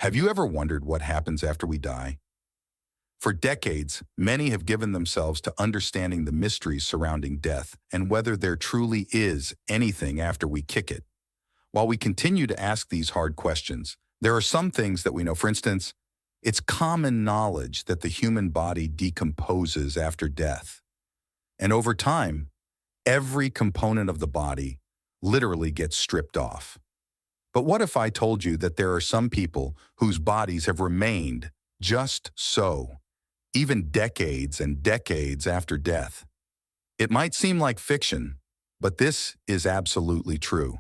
Have you ever wondered what happens after we die? For decades, many have given themselves to understanding the mysteries surrounding death and whether there truly is anything after we kick it. While we continue to ask these hard questions, there are some things that we know. For instance, it's common knowledge that the human body decomposes after death. And over time, every component of the body literally gets stripped off. But what if I told you that there are some people whose bodies have remained just so, even decades and decades after death? It might seem like fiction, but this is absolutely true.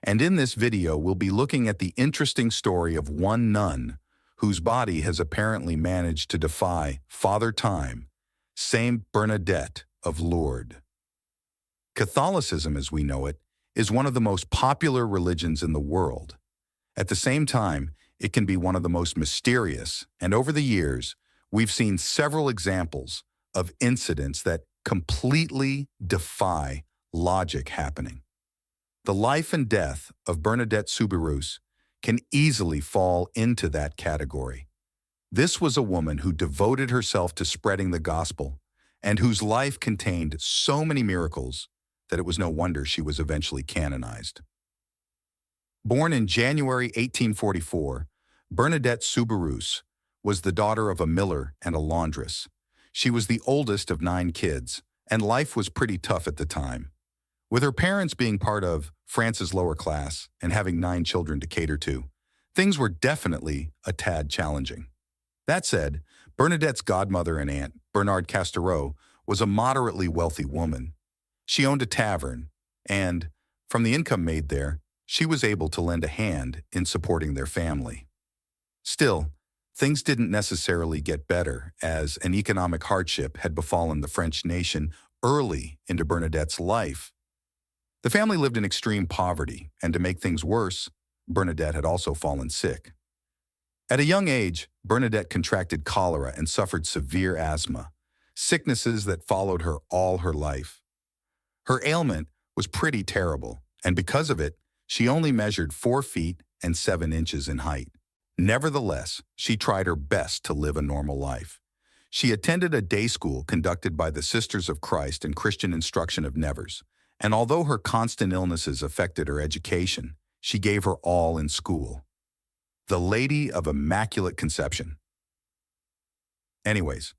And in this video, we'll be looking at the interesting story of one nun whose body has apparently managed to defy Father Time, Saint Bernadette of Lourdes. Catholicism, as we know it, is one of the most popular religions in the world. At the same time, it can be one of the most mysterious, and over the years, we've seen several examples of incidents that completely defy logic happening. The life and death of Bernadette Soubirous can easily fall into that category. This was a woman who devoted herself to spreading the gospel and whose life contained so many miracles that it was no wonder she was eventually canonized. Born in January 1844, Bernadette Soubirous was the daughter of a miller and a laundress. She was the oldest of 9 kids, and life was pretty tough at the time. With her parents being part of France's lower class and having 9 children to cater to, things were definitely a tad challenging. That said, Bernadette's godmother and aunt, Bernard Castereau, was a moderately wealthy woman. She owned a tavern, and, from the income made there, she was able to lend a hand in supporting their family. Still, things didn't necessarily get better, as an economic hardship had befallen the French nation early into Bernadette's life. The family lived in extreme poverty, and to make things worse, Bernadette had also fallen sick. At a young age, Bernadette contracted cholera and suffered severe asthma, sicknesses that followed her all her life. Her ailment was pretty terrible, and because of it, she only measured 4 feet and 7 inches in height. Nevertheless, she tried her best to live a normal life. She attended a day school conducted by the Sisters of Christ and Christian Instruction of Nevers, and although her constant illnesses affected her education, she gave her all in school. The Lady of Immaculate Conception. Anyways,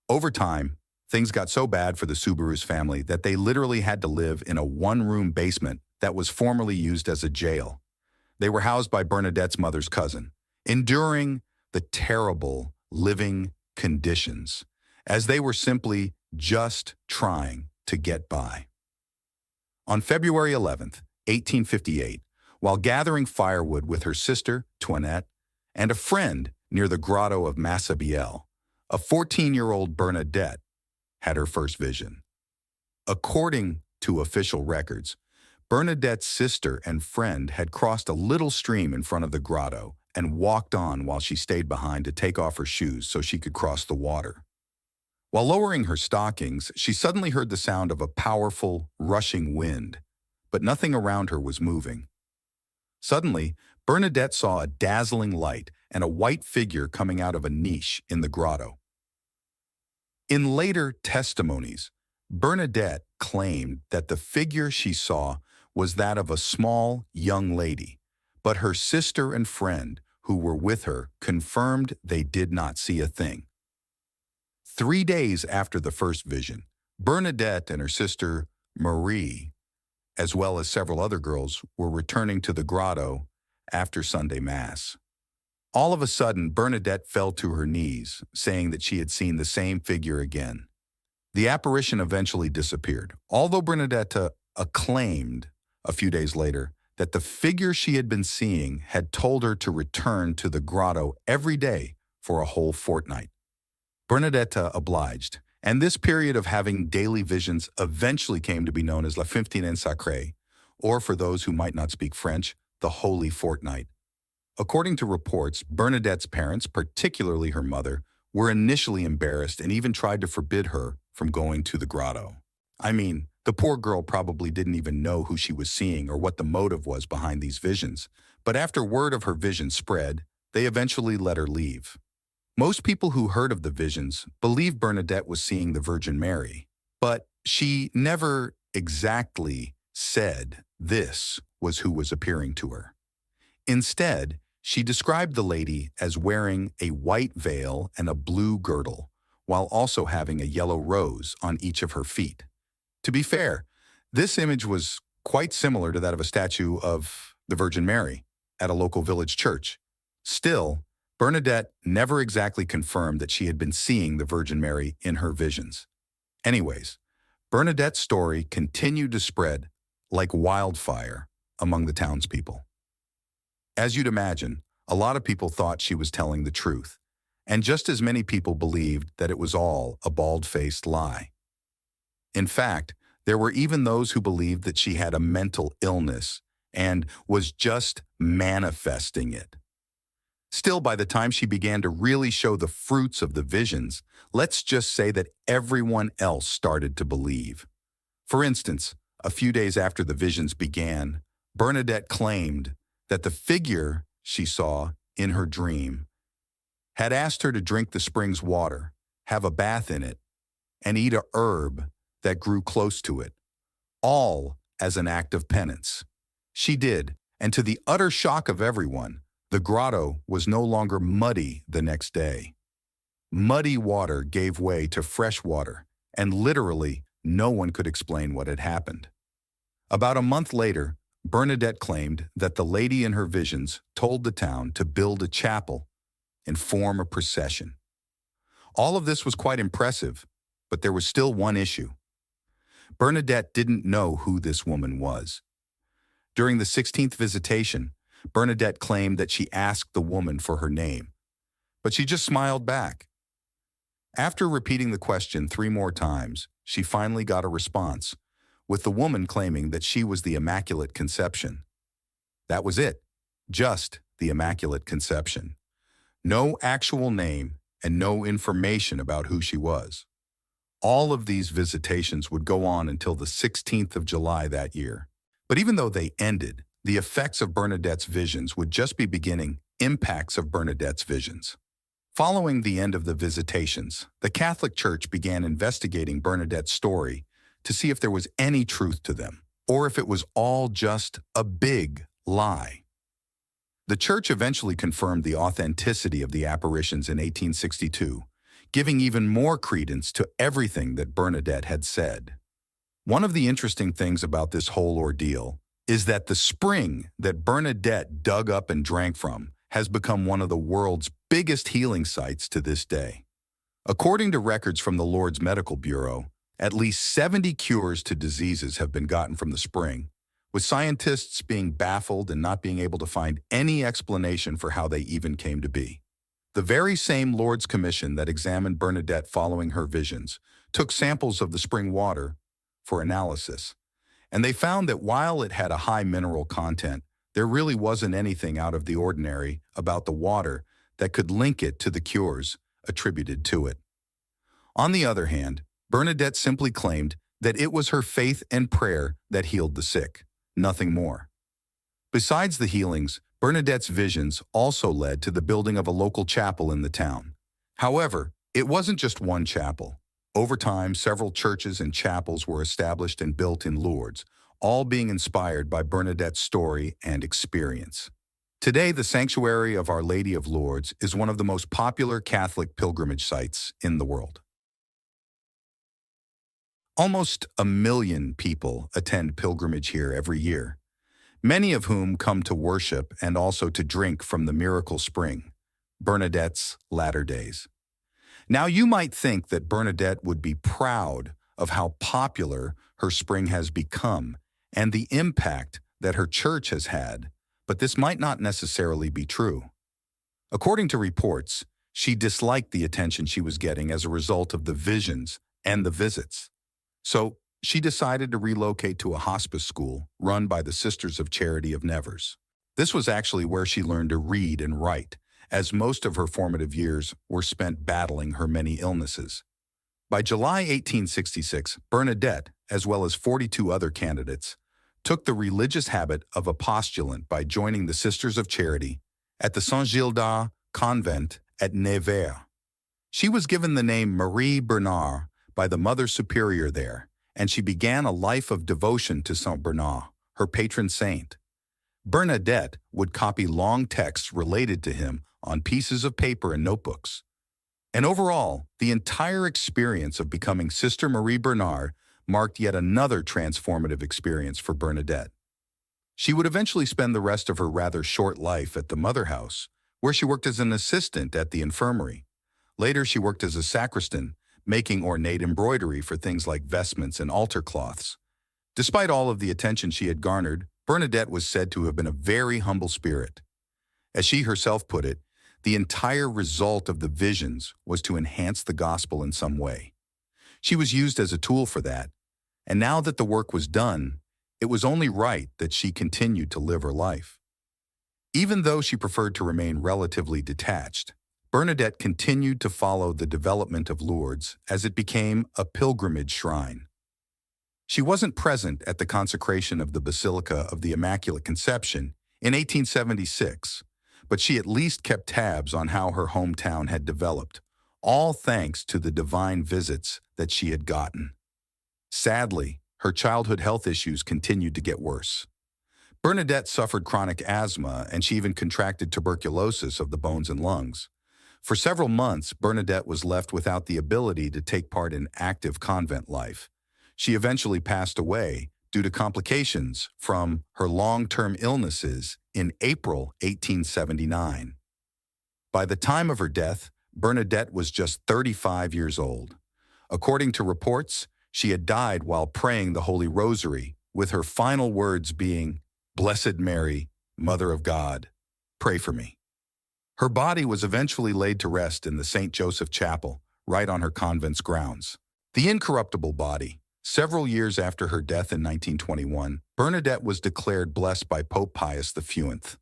over time, things got so bad for the Soubirous family that they literally had to live in a 1-room basement that was formerly used as a jail. They were housed by Bernadette's mother's cousin, enduring the terrible living conditions, as they were simply just trying to get by. On February 11th, 1858, while gathering firewood with her sister, Toinette, and a friend near the grotto of Massabielle, a 14-year-old Bernadette had her first vision. According to official records, Bernadette's sister and friend had crossed a little stream in front of the grotto and walked on while she stayed behind to take off her shoes so she could cross the water. While lowering her stockings, she suddenly heard the sound of a powerful, rushing wind, but nothing around her was moving. Suddenly, Bernadette saw a dazzling light and a white figure coming out of a niche in the grotto. In later testimonies, Bernadette claimed that the figure she saw was that of a small, young lady, but her sister and friend who were with her confirmed they did not see a thing. 3 days after the first vision, Bernadette and her sister Marie, as well as several other girls, were returning to the grotto after Sunday Mass. All of a sudden, Bernadette fell to her knees, saying that she had seen the same figure again. The apparition eventually disappeared, although Bernadette acclaimed a few days later that the figure she had been seeing had told her to return to the grotto every day for a whole fortnight. Bernadette obliged, and this period of having daily visions eventually came to be known as La Fiftaine Sacrée, or for those who might not speak French, the Holy Fortnight. According to reports, Bernadette's parents, particularly her mother, were initially embarrassed and even tried to forbid her from going to the grotto. I mean, the poor girl probably didn't even know who she was seeing or what the motive was behind these visions. But after word of her vision spread, They eventually let her leave. Most people who heard of the visions believed Bernadette was seeing the Virgin Mary, but she never exactly said this was who was appearing to her. Instead, she described the lady as wearing a white veil and a blue girdle, while also having a yellow rose on each of her feet. To be fair, this image was quite similar to that of a statue of the Virgin Mary at a local village church. Still, Bernadette never exactly confirmed that she had been seeing the Virgin Mary in her visions. Anyways, Bernadette's story continued to spread like wildfire among the townspeople. As you'd imagine, a lot of people thought she was telling the truth, and just as many people believed that it was all a bald-faced lie. In fact, there were even those who believed that she had a mental illness and was just manifesting it. Still, by the time she began to really show the fruits of the visions, let's just say that everyone else started to believe. For instance, a few days after the visions began, Bernadette claimed that the figure she saw in her dream had asked her to drink the spring's water, have a bath in it, and eat a herb that grew close to it, all as an act of penance. She did, and to the utter shock of everyone, the grotto was no longer muddy the next day. Muddy water gave way to fresh water, and literally no one could explain what had happened. About a month later, Bernadette claimed that the lady in her visions told the town to build a chapel and form a procession. All of this was quite impressive, but there was still one issue. Bernadette didn't know who this woman was. During the 16th visitation, Bernadette claimed that she asked the woman for her name, but she just smiled back. After repeating the question 3 more times, she finally got a response, with the woman claiming that she was the Immaculate Conception. That was it, just the Immaculate Conception. No actual name and no information about who she was. All of these visitations would go on until the 16th of July that year. But even though they ended, the effects of Bernadette's visions would just be beginning impacts of Bernadette's visions. Following the end of the visitations, the Catholic Church began investigating Bernadette's story to see if there was any truth to them, or if it was all just a big lie. The Church eventually confirmed the authenticity of the apparitions in 1862, giving even more credence to everything that Bernadette had said. One of the interesting things about this whole ordeal is that the spring that Bernadette dug up and drank from has become one of the world's biggest healing sites to this day. According to records from the Lourdes Medical Bureau, at least 70 cures to diseases have been gotten from the spring, with scientists being baffled and not being able to find any explanation for how they even came to be. The very same Lourdes Commission that examined Bernadette following her visions took samples of the spring water for analysis, and they found that while it had a high mineral content, there really wasn't anything out of the ordinary about the water that could link it to the cures attributed to it. On the other hand, Bernadette simply claimed that it was her faith and prayer that healed the sick, nothing more. Besides the healings, Bernadette's visions also led to the building of a local chapel in the town. However, it wasn't just one chapel. Over time, several churches and chapels were established and built in Lourdes, all being inspired by Bernadette's story and experience. Today, the Sanctuary of Our Lady of Lourdes is one of the most popular Catholic pilgrimage sites in the world. Almost 1 million people attend pilgrimage here every year, many of whom come to worship and also to drink from the miracle spring, Bernadette's latter days. Now, you might think that Bernadette would be proud of how popular her spring has become and the impact that her church has had, but this might not necessarily be true. According to reports, she disliked the attention she was getting as a result of the visions and the visits. So she decided to relocate to a hospice school run by the Sisters of Charity of Nevers. This was actually where she learned to read and write, as most of her formative years were spent battling her many illnesses. By July 1866, Bernadette, as well as 42 other candidates, took the religious habit of a postulant by joining the Sisters of Charity at the Saint-Gildas convent at Nevers. She was given the name Marie Bernard by the Mother Superior there, and she began a life of devotion to Saint Bernard, her patron saint. Bernadette would copy long texts related to him on pieces of paper and notebooks. And overall, the entire experience of becoming Sister Marie Bernard marked yet another transformative experience for Bernadette. She would eventually spend the rest of her rather short life at the Mother House, where she worked as an assistant at the infirmary. Later, she worked as a sacristan, making ornate embroidery for things like vestments and altar cloths. Despite all of the attention she had garnered, Bernadette was said to have been a very humble spirit. As she herself put it, the entire result of the visions was to enhance the gospel in some way. She was used as a tool for that, and now that the work was done, it was only right that she continued to live her life. Even though she preferred to remain relatively detached, Bernadette continued to follow the development of Lourdes as it became a pilgrimage shrine. She wasn't present at the consecration of the Basilica of the Immaculate Conception in 1876, but she at least kept tabs on how her hometown had developed, all thanks to the divine visits that she had gotten. Sadly, her childhood health issues continued to get worse. Bernadette suffered chronic asthma, and she even contracted tuberculosis of the bones and lungs. For several months, Bernadette was left without the ability to take part in active convent life. She eventually passed away due to complications from her long-term illnesses in April 1879. By the time of her death, Bernadette was just 35 years old. According to reports, she had died while praying the Holy Rosary, with her final words being, "Blessed Mary, Mother of God, pray for me." Her body was eventually laid to rest in the St. Joseph Chapel, right on her convent's grounds. The incorruptible body. Several years after her death in 1921, Bernadette was declared blessed by Pope Pius X.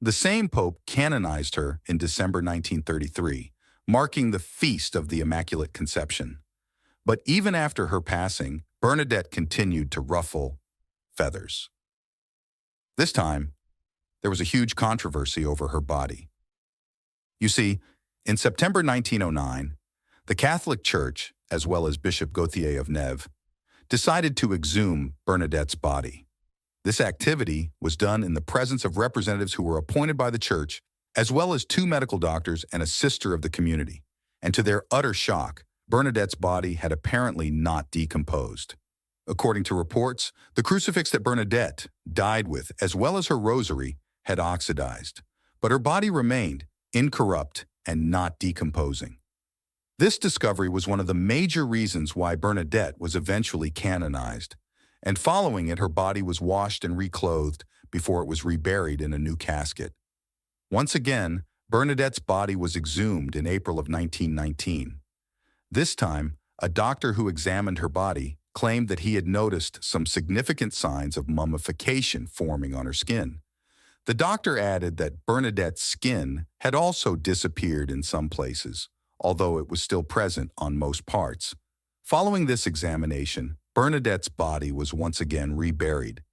The same pope canonized her in December 1933, marking the Feast of the Immaculate Conception. But even after her passing, Bernadette continued to ruffle feathers. This time, there was a huge controversy over her body. You see, in September 1909, the Catholic Church, as well as Bishop Gauthier of Neve, decided to exhume Bernadette's body. This activity was done in the presence of representatives who were appointed by the church, as well as 2 medical doctors and a sister of the community. And to their utter shock, Bernadette's body had apparently not decomposed. According to reports, the crucifix that Bernadette died with, as well as her rosary, had oxidized, but her body remained incorrupt and not decomposing. This discovery was one of the major reasons why Bernadette was eventually canonized, and following it, her body was washed and reclothed before it was reburied in a new casket. Once again, Bernadette's body was exhumed in April of 1919. This time, a doctor who examined her body claimed that he had noticed some significant signs of mummification forming on her skin. The doctor added that Bernadette's skin had also disappeared in some places, although it was still present on most parts. Following this examination, Bernadette's body was once again reburied,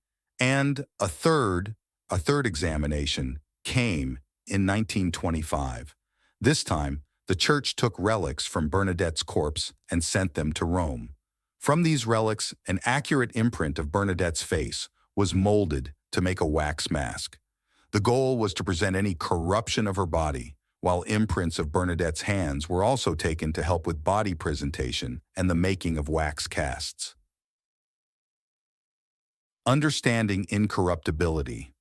and a third examination came in 1925. This time, the church took relics from Bernadette's corpse and sent them to Rome. From these relics, an accurate imprint of Bernadette's face was molded to make a wax mask. The goal was to present any corruption of her body, while imprints of Bernadette's hands were also taken to help with body presentation and the making of wax casts. Understanding incorruptibility.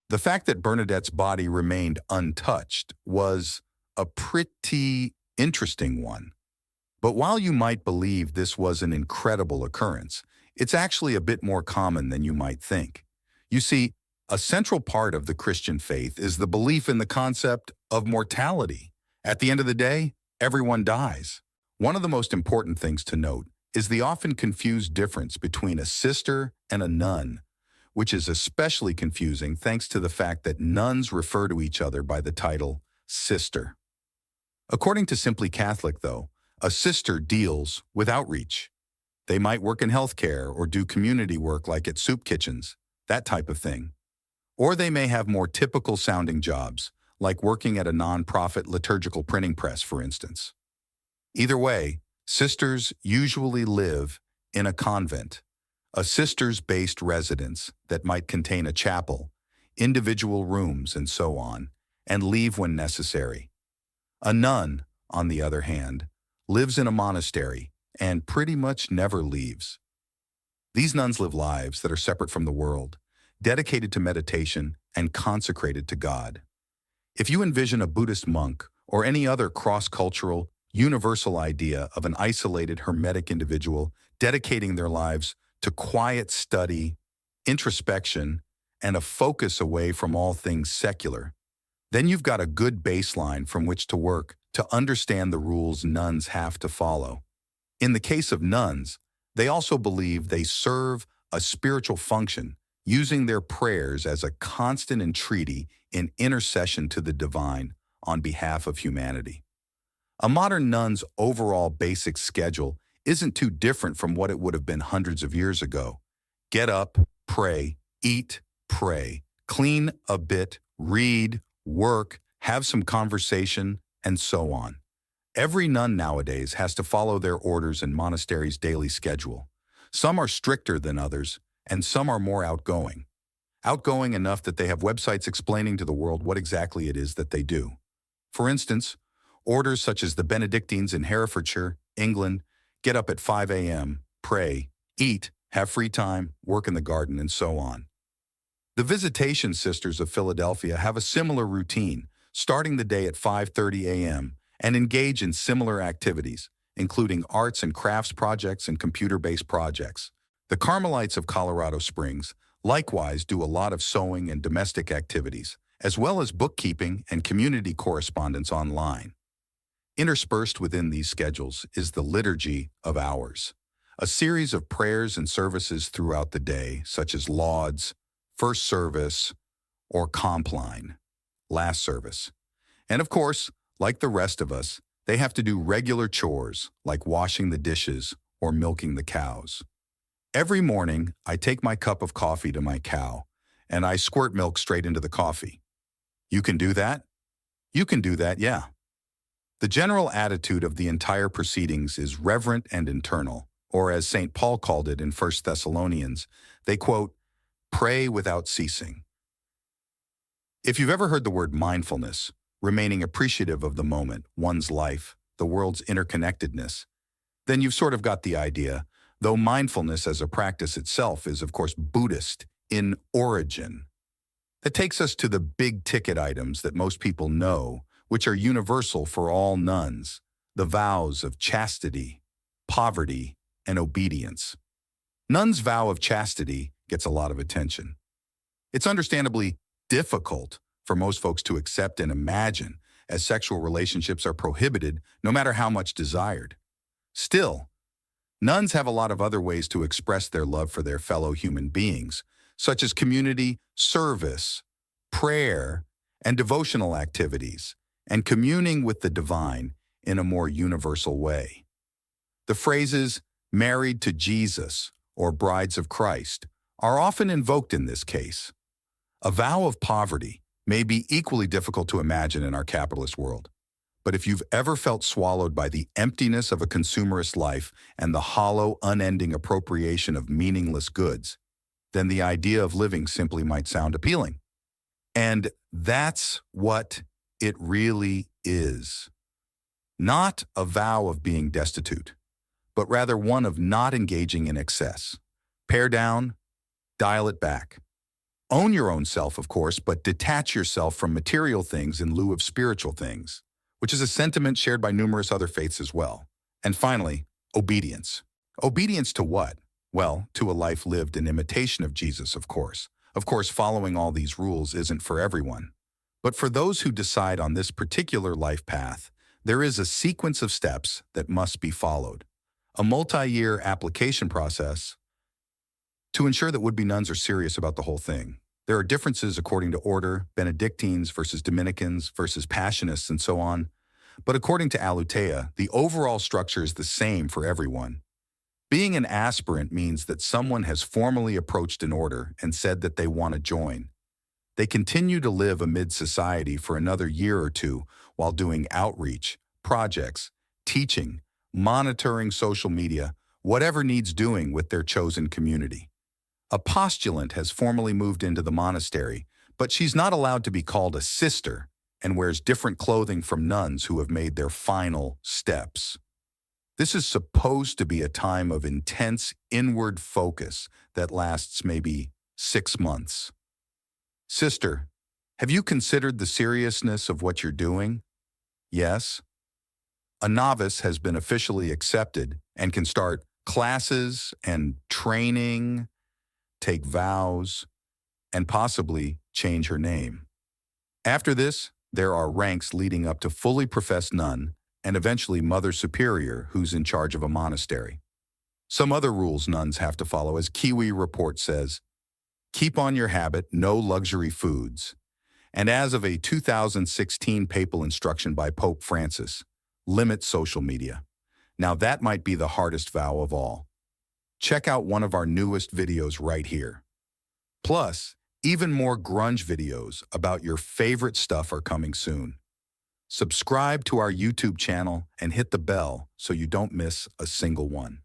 The fact that Bernadette's body remained untouched was a pretty interesting one. But while you might believe this was an incredible occurrence, it's actually a bit more common than you might think. You see, a central part of the Christian faith is the belief in the concept of mortality. At the end of the day, everyone dies. One of the most important things to note is the often confused difference between a sister and a nun, which is especially confusing thanks to the fact that nuns refer to each other by the title sister. According to Simply Catholic, though, a sister deals with outreach. They might work in healthcare or do community work like at soup kitchens, that type of thing. Or they may have more typical sounding jobs, like working at a nonprofit liturgical printing press, for instance. Either way, sisters usually live in a convent, a sisters-based residence that might contain a chapel, individual rooms, and so on, and leave when necessary. A nun, on the other hand, lives in a monastery and pretty much never leaves. These nuns live lives that are separate from the world, dedicated to meditation and consecrated to God. If you envision a Buddhist monk or any other cross-cultural, universal idea of an isolated, hermetic individual dedicating their lives to quiet study, introspection, and a focus away from all things secular, then you've got a good baseline from which to work to understand the rules nuns have to follow. In the case of nuns, they also believe they serve a spiritual function, using their prayers as a constant entreaty in intercession to the divine on behalf of humanity. A modern nun's overall basic schedule isn't too different from what it would have been hundreds of years ago. Get up, pray, eat, pray, clean a bit, read, work, have some conversation, and so on. Every nun nowadays has to follow their orders and monastery's daily schedule. Some are stricter than others, and some are more outgoing. Outgoing enough that they have websites explaining to the world what exactly it is that they do. For instance, orders such as the Benedictines in Herefordshire, England, get up at 5 a.m., pray, eat, have free time, work in the garden, and so on. The Visitation Sisters of Philadelphia have a similar routine, starting the day at 5:30 a.m., and engage in similar activities, including arts and crafts projects and computer-based projects. The Carmelites of Colorado Springs likewise do a lot of sewing and domestic activities, as well as bookkeeping and community correspondence online. Interspersed within these schedules is the Liturgy of Hours, a series of prayers and services throughout the day, such as lauds, first service, or compline, last service. And of course, like the rest of us, they have to do regular chores like washing the dishes or milking the cows. Every morning, I take my cup of coffee to my cow, and I squirt milk straight into the coffee. You can do that? You can do that, yeah. The general attitude of the entire proceedings is reverent and internal, or as St. Paul called it in 1 Thessalonians, they quote, "Pray without ceasing." If you've ever heard the word mindfulness, remaining appreciative of the moment, one's life, the world's interconnectedness, then you've sort of got the idea, though mindfulness as a practice itself is, of course, Buddhist in origin. That takes us to the big-ticket items that most people know, which are universal for all nuns, the vows of chastity, poverty, and obedience. Nuns' vow of chastity gets a lot of attention. It's understandably difficult for most folks to accept and imagine, as sexual relationships are prohibited no matter how much desired. Still, nuns have a lot of other ways to express their love for their fellow human beings, such as community service, prayer, and devotional activities, and communing with the divine in a more universal way. The phrases "married to Jesus" or "brides of Christ" are often invoked in this case. A vow of poverty may be equally difficult to imagine in our capitalist world. But if you've ever felt swallowed by the emptiness of a consumerist life and the hollow, unending appropriation of meaningless goods, then the idea of living simply might sound appealing. And that's what it really is. Not a vow of being destitute, but rather one of not engaging in excess. Pare down, dial it back. Own your own self, of course, but detach yourself from material things in lieu of spiritual things, which is a sentiment shared by numerous other faiths as well. And finally, obedience. Obedience to what? Well, to a life lived in imitation of Jesus, of course. Of course, following all these rules isn't for everyone. But for those who decide on this particular life path, there is a sequence of steps that must be followed. A multi-year application process to ensure that would-be nuns are serious about the whole thing. There are differences according to order, Benedictines versus Dominicans versus Passionists, and so on. But according to Aletheia, the overall structure is the same for everyone. Being an aspirant means that someone has formally approached an order and said that they want to join. They continue to live amid society for another year or two while doing outreach, projects, teaching, monitoring social media, whatever needs doing with their chosen community. A postulant has formally moved into the monastery, but she's not allowed to be called a sister and wears different clothing from nuns who have made their final steps. This is supposed to be a time of intense inward focus that lasts maybe 6 months. Sister, have you considered the seriousness of what you're doing? Yes? A novice has been officially accepted and can start classes and training, take vows, and possibly change her name. After this, there are ranks leading up to fully professed nun and eventually Mother Superior, who's in charge of a monastery. Some other rules nuns have to follow, as Kiwi Report says: keep on your habit, no luxury foods. And as of a 2016 papal instruction by Pope Francis, limit social media. Now that might be the hardest vow of all. Check out one of our newest videos right here. Plus, even more grunge videos about your favorite stuff are coming soon. Subscribe to our YouTube channel and hit the bell so you don't miss a single one.